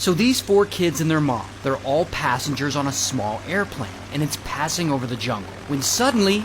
So these 4 kids and their mom, they're all passengers on a small airplane, and it's passing over the jungle. When suddenly,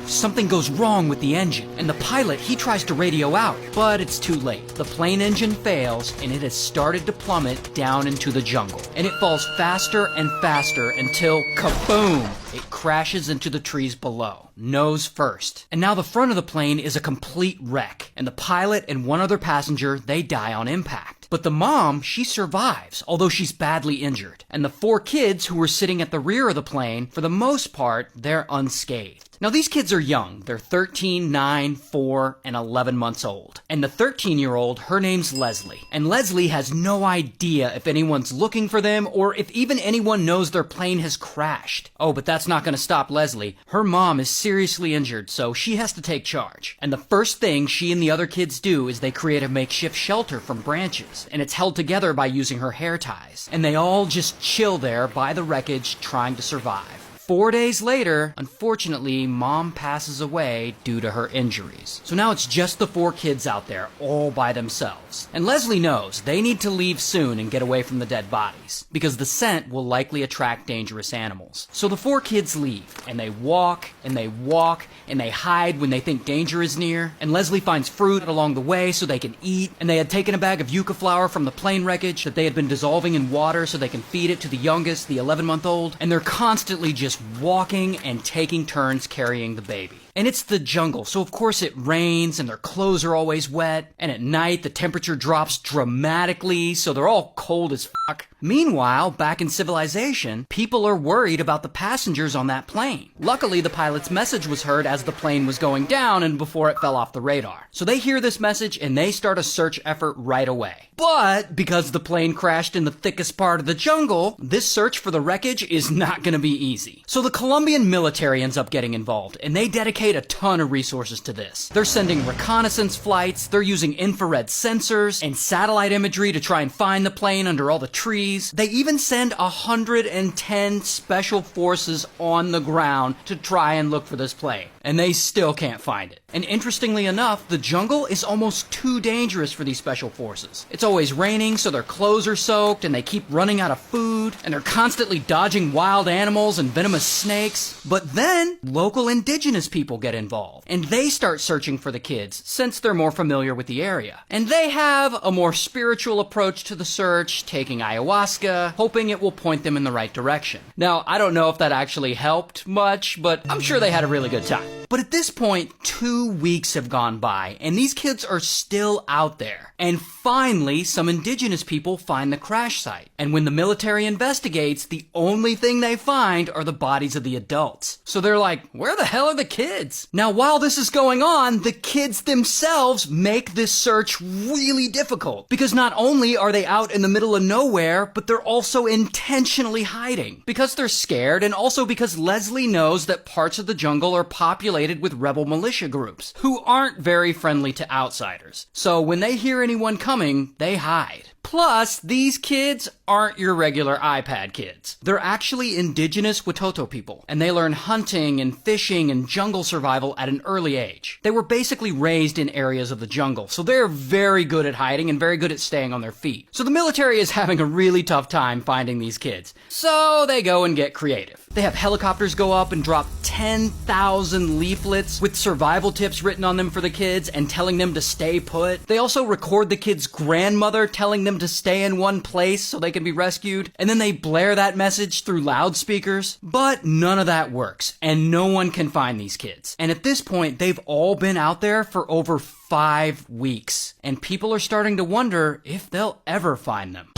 something goes wrong with the engine, and the pilot, he tries to radio out, but it's too late. The plane engine fails, and it has started to plummet down into the jungle. And it falls faster and faster until, kaboom, it crashes into the trees below, nose first. And now the front of the plane is a complete wreck, and the pilot and one other passenger, they die on impact. But the mom, she survives, although she's badly injured. And the 4 kids who were sitting at the rear of the plane, for the most part, they're unscathed. Now these kids are young. They're 13, 9, 4, and 11 months old. And the 13-year-old, her name's Leslie. And Leslie has no idea if anyone's looking for them or if even anyone knows their plane has crashed. Oh, but that's not going to stop Leslie. Her mom is seriously injured, so she has to take charge. And the first thing she and the other kids do is they create a makeshift shelter from branches. And it's held together by using her hair ties. And they all just chill there by the wreckage trying to survive. 4 days later, unfortunately, Mom passes away due to her injuries. So now it's just the 4 kids out there, all by themselves. And Leslie knows they need to leave soon and get away from the dead bodies, because the scent will likely attract dangerous animals. So the 4 kids leave, and they walk, and they walk, and they hide when they think danger is near. And Leslie finds fruit along the way so they can eat, and they had taken a bag of yucca flower from the plane wreckage that they had been dissolving in water so they can feed it to the youngest, the 11-month-old, and they're constantly just walking and taking turns carrying the baby. And it's the jungle, so of course it rains and their clothes are always wet, and at night the temperature drops dramatically, so they're all cold as fuck. Meanwhile, back in civilization, people are worried about the passengers on that plane. Luckily, the pilot's message was heard as the plane was going down and before it fell off the radar. So they hear this message and they start a search effort right away. But because the plane crashed in the thickest part of the jungle, this search for the wreckage is not going to be easy. So the Colombian military ends up getting involved, and they dedicate a ton of resources to this. They're sending reconnaissance flights, they're using infrared sensors and satellite imagery to try and find the plane under all the trees. They even send 110 special forces on the ground to try and look for this plane. And they still can't find it. And interestingly enough, the jungle is almost too dangerous for these special forces. It's always raining, so their clothes are soaked, and they keep running out of food, and they're constantly dodging wild animals and venomous snakes. But then, local indigenous people get involved, and they start searching for the kids, since they're more familiar with the area. And they have a more spiritual approach to the search, taking ayahuasca, hoping it will point them in the right direction. Now, I don't know if that actually helped much, but I'm sure they had a really good time. But at this point, 2 weeks have gone by, and these kids are still out there. And finally, some indigenous people find the crash site. And when the military investigates, the only thing they find are the bodies of the adults. So they're like, where the hell are the kids? Now, while this is going on, the kids themselves make this search really difficult. Because not only are they out in the middle of nowhere, but they're also intentionally hiding. Because they're scared, and also because Leslie knows that parts of the jungle are populated with rebel militia groups, who aren't very friendly to outsiders. So when they hear anyone coming, they hide. Plus, these kids aren't your regular iPad kids. They're actually indigenous Watoto people, and they learn hunting and fishing and jungle survival at an early age. They were basically raised in areas of the jungle, so they're very good at hiding and very good at staying on their feet. So the military is having a really tough time finding these kids. So they go and get creative. They have helicopters go up and drop 10,000 leaflets with survival tips written on them for the kids and telling them to stay put. They also record the kids' grandmother telling them to stay in one place so they can be rescued, and then they blare that message through loudspeakers. But none of that works, and no one can find these kids. And at this point, they've all been out there for over 5 weeks, and people are starting to wonder if they'll ever find them.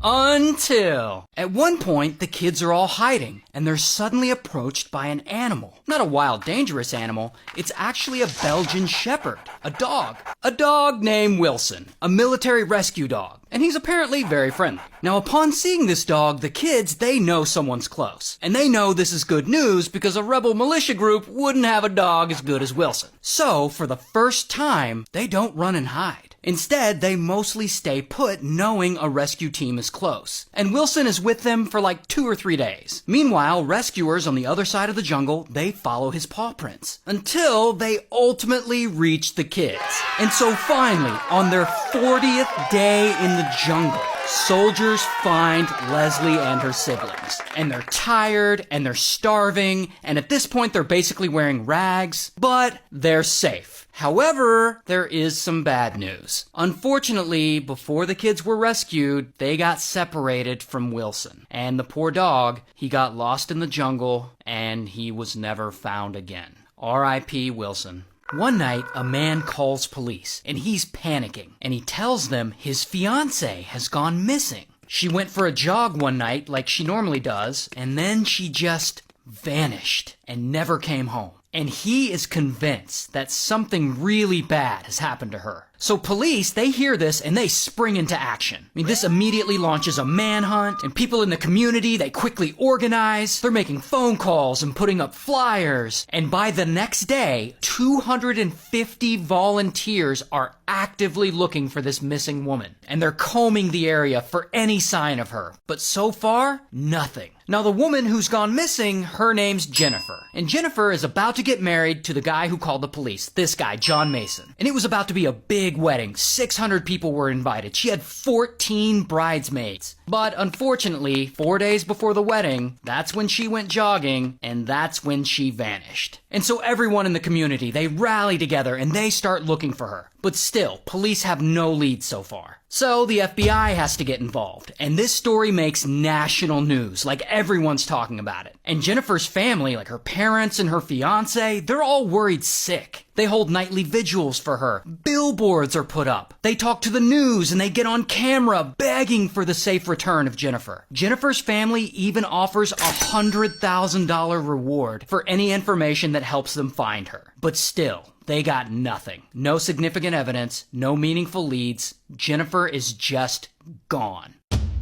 Until, at one point, the kids are all hiding, and they're suddenly approached by an animal. Not a wild, dangerous animal, it's actually a Belgian Shepherd, a dog. A dog named Wilson, a military rescue dog, and he's apparently very friendly. Now, upon seeing this dog, the kids, they know someone's close, and they know this is good news because a rebel militia group wouldn't have a dog as good as Wilson. So, for the first time, they don't run and hide. Instead, they mostly stay put knowing a rescue team is close. And Wilson is with them for like 2 or 3 days. Meanwhile, rescuers on the other side of the jungle, they follow his paw prints until they ultimately reach the kids. And so finally, on their 40th day in the jungle, Soldiers find Leslie and her siblings, and they're tired, and they're starving, and at this point they're basically wearing rags, but they're safe. However, there is some bad news. Unfortunately, before the kids were rescued, they got separated from Wilson. And the poor dog, he got lost in the jungle, and he was never found again. R.I.P. Wilson. One night, a man calls police, and he's panicking, and he tells them his fiancée has gone missing. She went for a jog one night like she normally does, and then she just vanished and never came home. And he is convinced that something really bad has happened to her. So police, they hear this and they spring into action. I mean, this immediately launches a manhunt, and people in the community, they quickly organize. They're making phone calls and putting up flyers. And by the next day, 250 volunteers are actively looking for this missing woman. And they're combing the area for any sign of her. But so far, nothing. Now, the woman who's gone missing, her name's Jennifer. And Jennifer is about to get married to the guy who called the police, this guy, John Mason. And it was about to be a big wedding. 600 people were invited. She had 14 bridesmaids. But unfortunately, 4 days before the wedding, that's when she went jogging, and that's when she vanished. And so everyone in the community, they rally together and they start looking for her. But still, police have no lead so far. So the FBI has to get involved, and this story makes national news, like everyone's talking about it. And Jennifer's family, like her parents and her fiancé, they're all worried sick. They hold nightly vigils for her. Billboards are put up. They talk to the news and they get on camera begging for the safe return of Jennifer. Jennifer's family even offers a $100,000 reward for any information that helps them find her. But still, they got nothing. No significant evidence, no meaningful leads. Jennifer is just gone.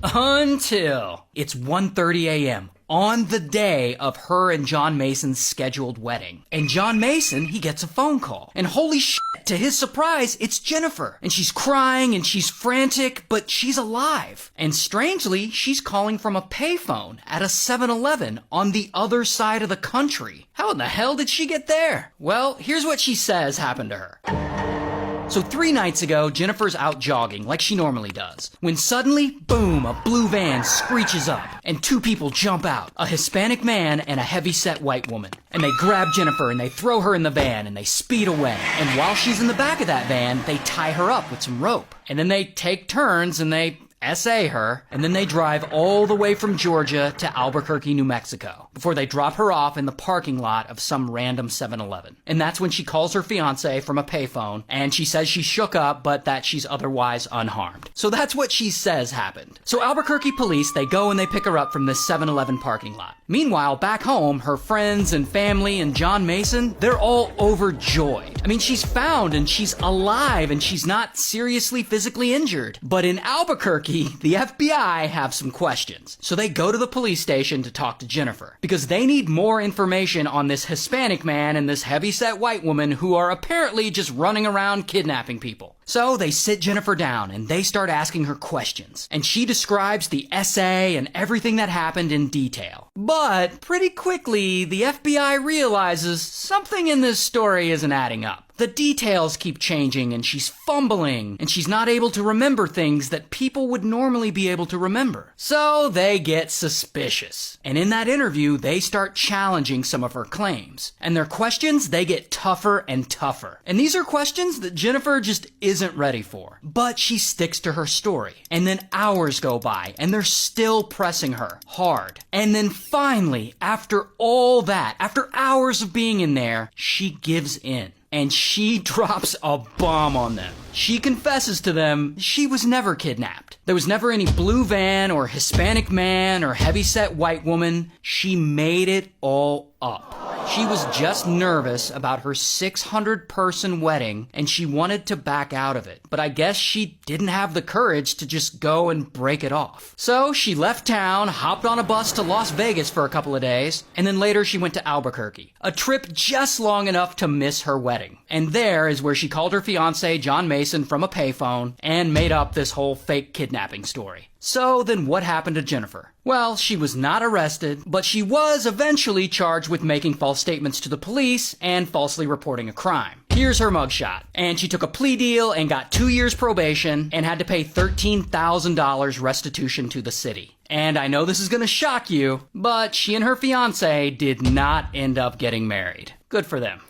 Until it's 1:30 a.m. on the day of her and John Mason's scheduled wedding. And John Mason, he gets a phone call. And holy shit, to his surprise, it's Jennifer. And she's crying and she's frantic, but she's alive. And strangely, she's calling from a payphone at a 7-Eleven on the other side of the country. How in the hell did she get there? Well, here's what she says happened to her. So 3 nights ago, Jennifer's out jogging like she normally does, when suddenly, boom, a blue van screeches up, and 2 people jump out, a Hispanic man and a heavy-set white woman. And they grab Jennifer and they throw her in the van and they speed away. And while she's in the back of that van, they tie her up with some rope. And then they take turns and they essay her, and then they drive all the way from Georgia to Albuquerque, New Mexico, before they drop her off in the parking lot of some random 7-Eleven. And that's when she calls her fiancé from a payphone, and she says she's shook up, but that she's otherwise unharmed. So that's what she says happened. So Albuquerque police, they go and they pick her up from this 7-Eleven parking lot. Meanwhile, back home, her friends and family and John Mason, they're all overjoyed. I mean, she's found and she's alive and she's not seriously physically injured. But in Albuquerque, the FBI have some questions. So they go to the police station to talk to Jennifer, because they need more information on this Hispanic man and this heavy-set white woman who are apparently just running around kidnapping people. So they sit Jennifer down and they start asking her questions. And she describes the essay and everything that happened in detail. But pretty quickly, the FBI realizes something in this story isn't adding up. The details keep changing and she's fumbling and she's not able to remember things that people would normally be able to remember. So they get suspicious. And in that interview, they start challenging some of her claims. And their questions, they get tougher and tougher. And these are questions that Jennifer just isn't ready for. But she sticks to her story. And then hours go by and they're still pressing her hard. And then finally, after all that, after hours of being in there, she gives in. And she drops a bomb on them. She confesses to them she was never kidnapped. There was never any blue van or Hispanic man or heavy-set white woman. She made it all up. She was just nervous about her 600-person wedding, and she wanted to back out of it. But I guess she didn't have the courage to just go and break it off. So she left town, hopped on a bus to Las Vegas for a couple of days, and then later she went to Albuquerque. A trip just long enough to miss her wedding. And there is where she called her fiancé, John Mason, from a payphone and made up this whole fake kidnapping story. So then what happened to Jennifer? Well, she was not arrested, but she was eventually charged with making false statements to the police and falsely reporting a crime. Here's her mugshot. And she took a plea deal and got 2 years probation and had to pay $13,000 restitution to the city. And I know this is going to shock you, but she and her fiance did not end up getting married. Good for them.